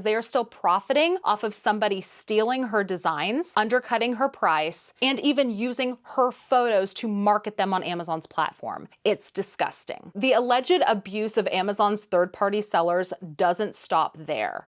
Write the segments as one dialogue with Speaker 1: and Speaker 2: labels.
Speaker 1: They are still profiting off of somebody stealing her designs, undercutting her price, and even using her photos to market them on Amazon's platform. It's disgusting. The alleged abuse of Amazon's third-party sellers doesn't stop there.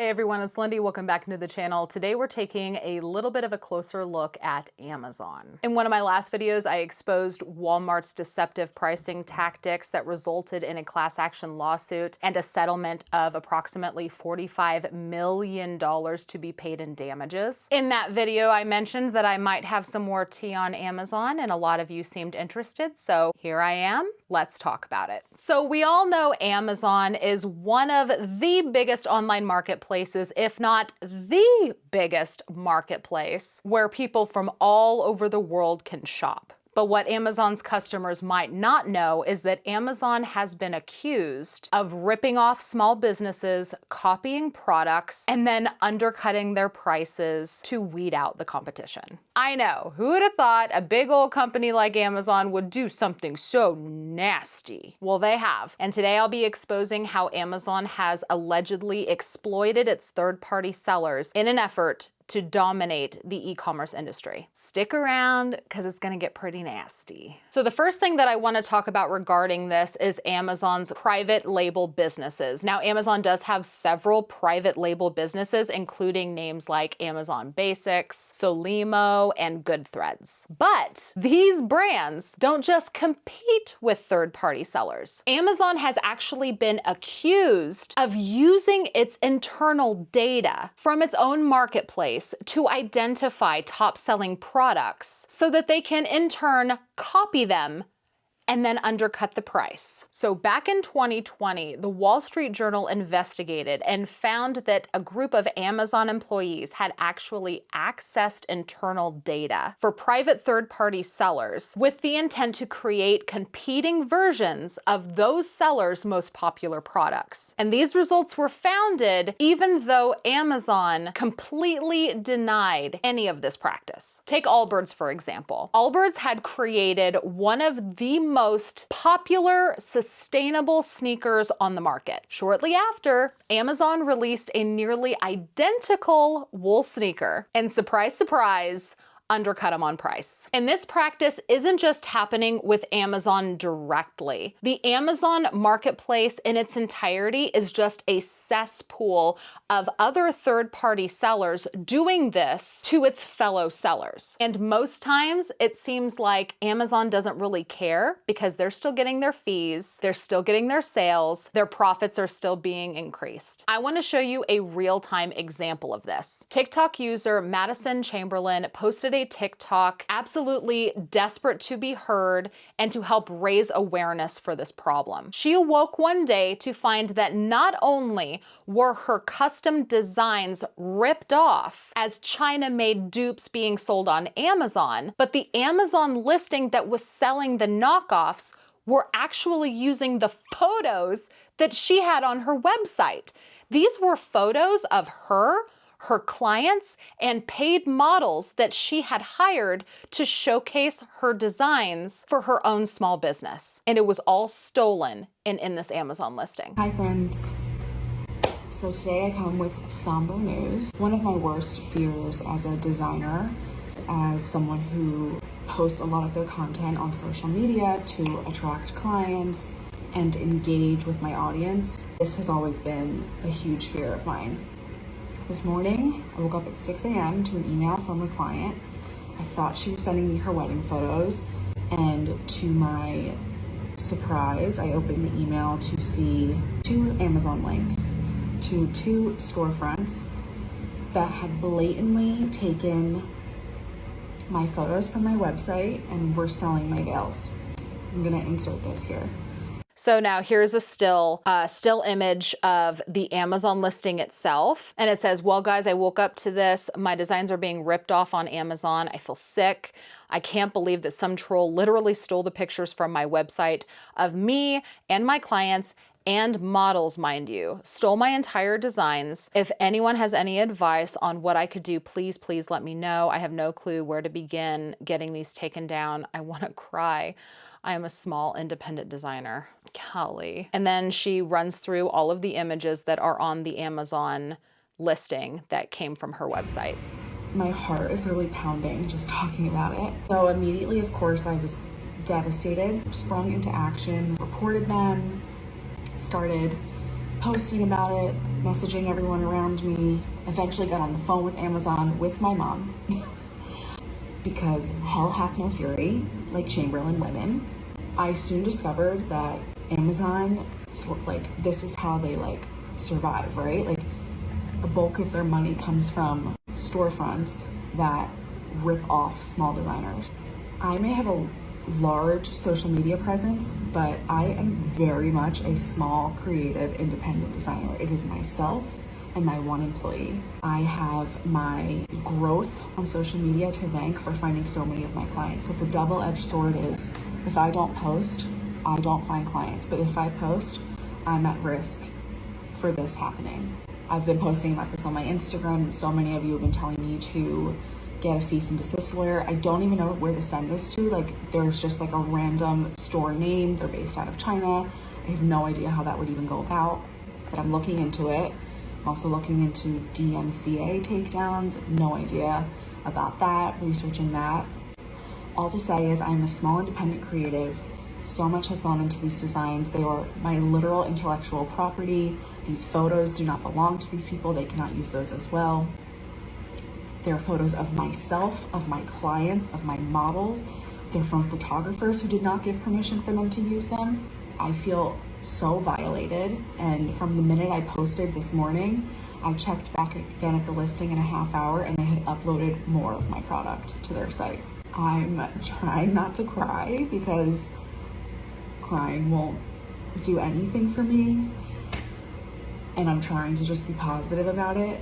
Speaker 1: Hey everyone, it's Lindy. Welcome back into the channel. Today we're taking a little bit of a closer look at Amazon. In one of my last videos, I exposed Walmart's deceptive pricing tactics that resulted in a class action lawsuit and a settlement of approximately $45 million to be paid in damages. In that video, I mentioned that I might have some more tea on Amazon, and a lot of you seemed interested, so here I am. Let's talk about it. So we all know Amazon is one of the biggest online marketplaces, if not the biggest marketplace, where people from all over the world can shop. But what Amazon's customers might not know is that Amazon has been accused of ripping off small businesses, copying products, and then undercutting their prices to weed out the competition. I know, who would have thought a big old company like Amazon would do something so nasty? Well, they have. And today I'll be exposing how Amazon has allegedly exploited its third-party sellers in an effort to dominate the e-commerce industry. Stick around because it's gonna get pretty nasty. So the first thing that I wanna talk about regarding this is Amazon's private label businesses. Now, Amazon does have several private label businesses, including names like Amazon Basics, Solimo, and Goodthreads. But these brands don't just compete with third-party sellers. Amazon has actually been accused of using its internal data from its own marketplace to identify top-selling products so that they can in turn copy them and then undercut the price. So back in 2020, the Wall Street Journal investigated and found that a group of Amazon employees had actually accessed internal data for private third-party sellers with the intent to create competing versions of those sellers' most popular products. And these results were founded even though Amazon completely denied any of this practice. Take Allbirds, for example. Allbirds had created one of the most popular sustainable sneakers on the market. Shortly after, Amazon released a nearly identical wool sneaker, and surprise, surprise, undercut them on price. And this practice isn't just happening with Amazon directly. The Amazon marketplace in its entirety is just a cesspool of other third-party sellers doing this to its fellow sellers. And most times it seems like Amazon doesn't really care because they're still getting their fees, they're still getting their sales, their profits are still being increased. I want to show you a real-time example of this. TikTok user Madison Chamberlain posted a TikTok absolutely desperate to be heard and to help raise awareness for this problem. She awoke one day to find that not only were her custom designs ripped off as China-made dupes being sold on Amazon, but the Amazon listing that was selling the knockoffs were actually using the photos that she had on her website. These were photos of her clients, and paid models that she had hired to showcase her designs for her own small business. And it was all stolen in this Amazon listing.
Speaker 2: Hi friends. So today I come with somber news. One of my worst fears as a designer, as someone who posts a lot of their content on social media to attract clients and engage with my audience, this has always been a huge fear of mine. This morning, I woke up at 6 a.m. to an email from a client. I thought she was sending me her wedding photos, and to my surprise, I opened the email to see 2 Amazon links to 2 storefronts that had blatantly taken my photos from my website and were selling my veils. I'm gonna insert those here.
Speaker 1: So now here's a still image of the Amazon listing itself. And it says, well, guys, I woke up to this. My designs are being ripped off on Amazon. I feel sick. I can't believe that some troll literally stole the pictures from my website of me and my clients and models, mind you, stole my entire designs. If anyone has any advice on what I could do, please, please let me know. I have no clue where to begin getting these taken down. I want to cry. I am a small independent designer. Golly. And then she runs through all of the images that are on the Amazon listing that came from her website.
Speaker 2: My heart is literally pounding just talking about it. So immediately, of course, I was devastated, sprung into action, reported them, started posting about it, messaging everyone around me, eventually got on the phone with Amazon with my mom because hell hath no fury like Chamberlain women. I soon discovered that Amazon, like, this is how they like survive, right? Like, a bulk of their money comes from storefronts that rip off small designers. I may have a large social media presence, but I am very much a small, creative, independent designer. It is myself and my one employee. I have my growth on social media to thank for finding so many of my clients. So the double-edged sword is, if I don't post, I don't find clients. But if I post, I'm at risk for this happening. I've been posting about this on my Instagram, and so many of you have been telling me to get a cease and desist lawyer. I don't even know where to send this to. Like, there's just like a random store name. They're based out of China. I have no idea how that would even go about, but I'm looking into it. I'm also looking into DMCA takedowns. No idea about that, researching that. All to say is I'm a small independent creative. So much has gone into these designs. They are my literal intellectual property. These photos do not belong to these people. They cannot use those as well. They're photos of myself, of my clients, of my models. They're from photographers who did not give permission for them to use them. I feel so violated. And from the minute I posted this morning, I checked back again at the listing in a half hour and they had uploaded more of my product to their site. I'm trying not to cry because crying won't do anything for me. And I'm trying to just be positive about it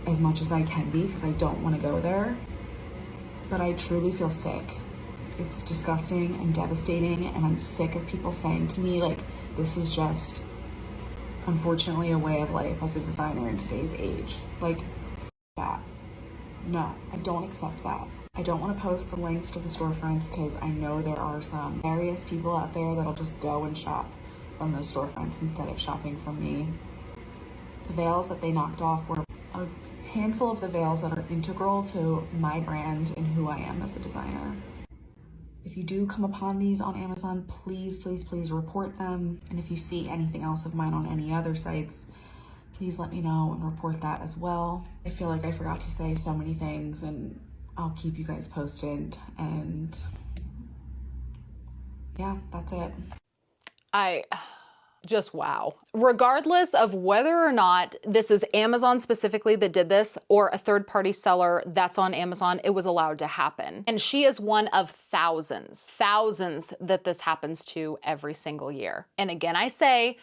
Speaker 2: as much as I can be because I don't want to go there. But I truly feel sick. It's disgusting and devastating, and I'm sick of people saying to me, like, this is just, unfortunately, a way of life as a designer in today's age. Like, that. No, I don't accept that. I don't want to post the links to the storefronts because I know there are some various people out there that'll just go and shop from those storefronts instead of shopping from me. The veils that they knocked off were a handful of the veils that are integral to my brand and who I am as a designer. If you do come upon these on Amazon, please, please, please report them. And if you see anything else of mine on any other sites, please let me know and report that as well. I feel like I forgot to say so many things, and I'll keep you guys posted. And yeah, that's it.
Speaker 1: Just wow. Regardless of whether or not this is Amazon specifically that did this or a third-party seller that's on Amazon, it was allowed to happen. And she is one of thousands that this happens to every single year. And again, I say,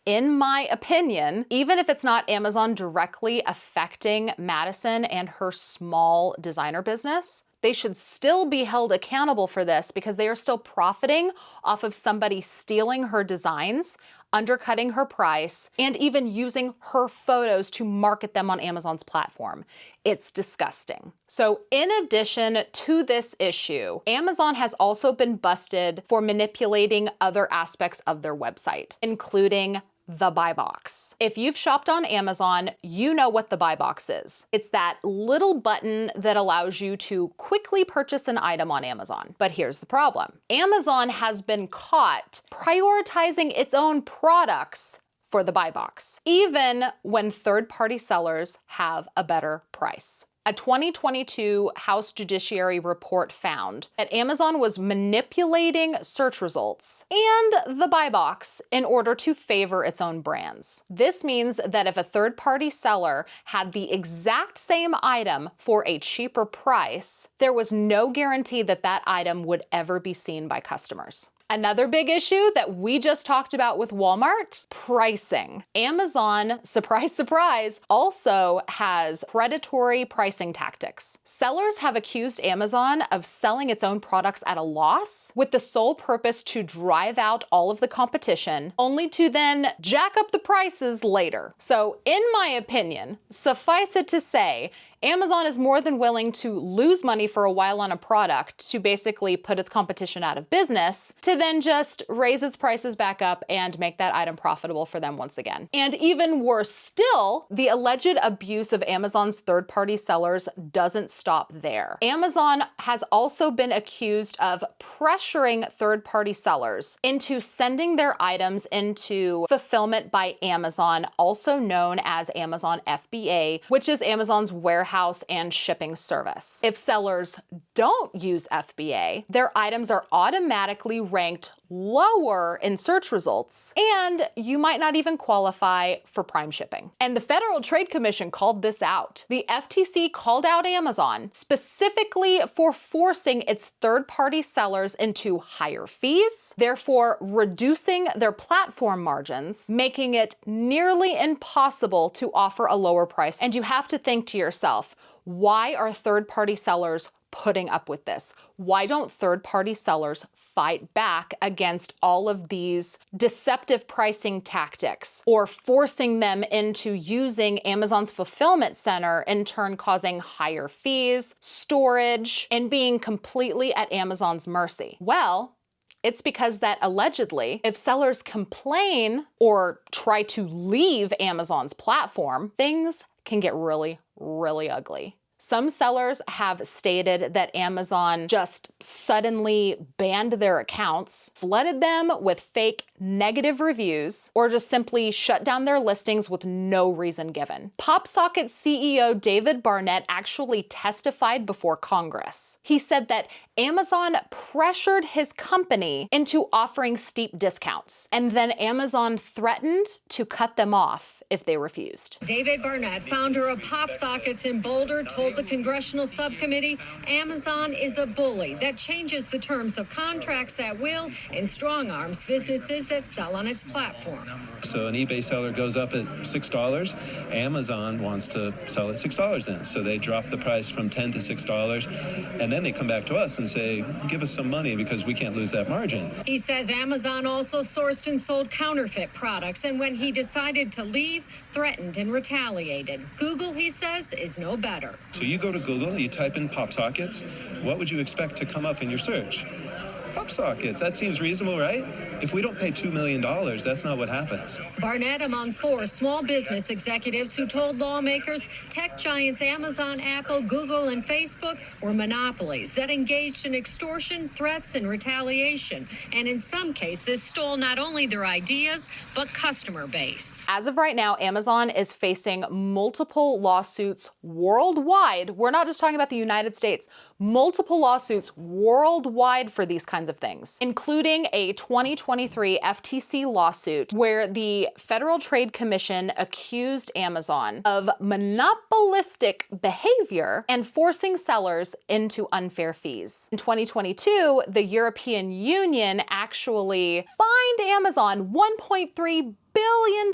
Speaker 1: in my opinion, even if it's not Amazon directly affecting Madison and her small designer business, they should still be held accountable for this because they are still profiting off of somebody stealing her designs, undercutting her price, and even using her photos to market them on Amazon's platform. It's disgusting. So in addition to this issue, Amazon has also been busted for manipulating other aspects of their website, including the buy box. If you've shopped on Amazon, you know what the buy box is. It's that little button that allows you to quickly purchase an item on Amazon. But here's the problem. Amazon has been caught prioritizing its own products for the buy box, even when third-party sellers have a better price. A 2022 House Judiciary report found that Amazon was manipulating search results and the buy box in order to favor its own brands. This means that if a third-party seller had the exact same item for a cheaper price, there was no guarantee that that item would ever be seen by customers. Another big issue that we just talked about with Walmart, pricing. Amazon, surprise, surprise, also has predatory pricing tactics. Sellers have accused Amazon of selling its own products at a loss with the sole purpose to drive out all of the competition, only to then jack up the prices later. So in my opinion, suffice it to say, Amazon is more than willing to lose money for a while on a product to basically put its competition out of business, to then just raise its prices back up and make that item profitable for them once again. And even worse still, the alleged abuse of Amazon's third-party sellers doesn't stop there. Amazon has also been accused of pressuring third-party sellers into sending their items into Fulfillment by Amazon, also known as Amazon FBA, which is Amazon's warehouse and shipping service. If sellers don't use FBA, their items are automatically ranked lower in search results, and you might not even qualify for Prime shipping. And the Federal Trade Commission called this out. The FTC called out Amazon specifically for forcing its third-party sellers into higher fees, therefore reducing their platform margins, making it nearly impossible to offer a lower price. And you have to think to yourself, why are third-party sellers putting up with this? Why don't third-party sellers fight back against all of these deceptive pricing tactics, or forcing them into using Amazon's fulfillment center, in turn causing higher fees, storage, and being completely at Amazon's mercy? Well, it's because that allegedly, if sellers complain or try to leave Amazon's platform, things can get really, really ugly. Some sellers have stated that Amazon just suddenly banned their accounts, flooded them with fake negative reviews, or just simply shut down their listings with no reason given. PopSocket CEO David Barnett actually testified before Congress. He said that Amazon pressured his company into offering steep discounts, and then Amazon threatened to cut them off if they refused.
Speaker 3: David Barnett, founder of PopSockets in Boulder, told the congressional subcommittee Amazon is a bully that changes the terms of contracts at will and strong-arms businesses that sell on its platform.
Speaker 4: So an eBay seller goes up at $6, Amazon wants to sell at $6 then. So they drop the price from $10 to $6, and then they come back to us and say, give us some money because we can't lose that margin.
Speaker 3: He says Amazon also sourced and sold counterfeit products, and when he decided to leave, threatened and retaliated. Google, he says, is no better.
Speaker 4: So you go to Google, you type in PopSockets, what would you expect to come up in your search? PopSockets. That seems reasonable, right? If we don't pay $2 million, that's not what happens.
Speaker 3: Barnett among 4 small business executives who told lawmakers tech giants Amazon, Apple, Google, and Facebook were monopolies that engaged in extortion, threats, and retaliation, and in some cases stole not only their ideas, but customer base.
Speaker 1: As of right now, Amazon is facing multiple lawsuits worldwide. We're not just talking about the United States. Multiple lawsuits worldwide for these kinds of things, including a 2023 FTC lawsuit where the Federal Trade Commission accused Amazon of monopolistic behavior and forcing sellers into unfair fees. In 2022, the European Union actually fined Amazon $1.3 billion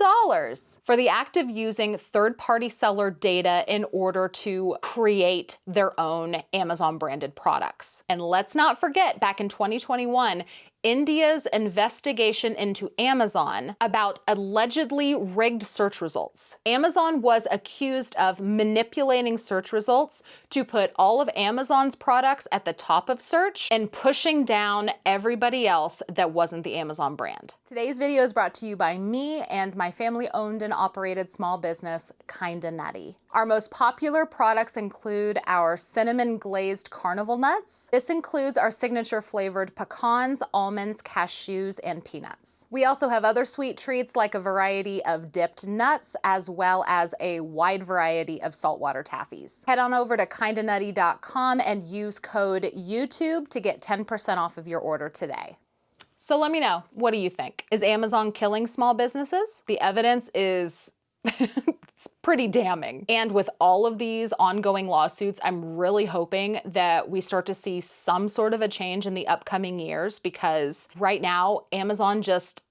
Speaker 1: for the act of using third-party seller data in order to create their own Amazon-branded products. And let's not forget, back in 2021, India's investigation into Amazon about allegedly rigged search results. Amazon was accused of manipulating search results to put all of Amazon's products at the top of search and pushing down everybody else that wasn't the Amazon brand. Today's video is brought to you by me and my family-owned and operated small business, Kinda Nutty. Our most popular products include our cinnamon glazed carnival nuts. This includes our signature flavored pecans, almonds, cashews, and peanuts. We also have other sweet treats like a variety of dipped nuts, as well as a wide variety of saltwater taffies. Head on over to kindanutty.com and use code YouTube to get 10% off of your order today. So let me know, what do you think? Is Amazon killing small businesses? The evidence is it's pretty damning. And with all of these ongoing lawsuits, I'm really hoping that we start to see some sort of a change in the upcoming years, because right now, Amazon just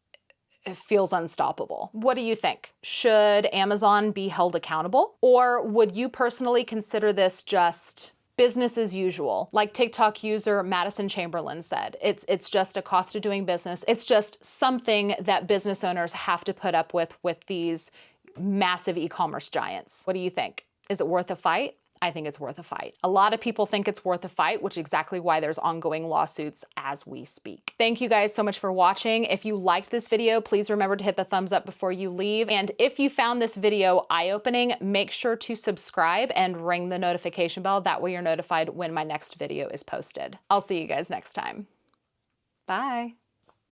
Speaker 1: feels unstoppable. What do you think? Should Amazon be held accountable? Or would you personally consider this just business as usual? Like TikTok user Madison Chamberlain said, it's just a cost of doing business. It's just something that business owners have to put up with these massive e-commerce giants. What do you think? Is it worth a fight? I think it's worth a fight. A lot of people think it's worth a fight, which is exactly why there's ongoing lawsuits as we speak. Thank you guys so much for watching. If you liked this video, please remember to hit the thumbs up before you leave. And if you found this video eye-opening, make sure to subscribe and ring the notification bell. That way you're notified when my next video is posted. I'll see you guys next time. Bye.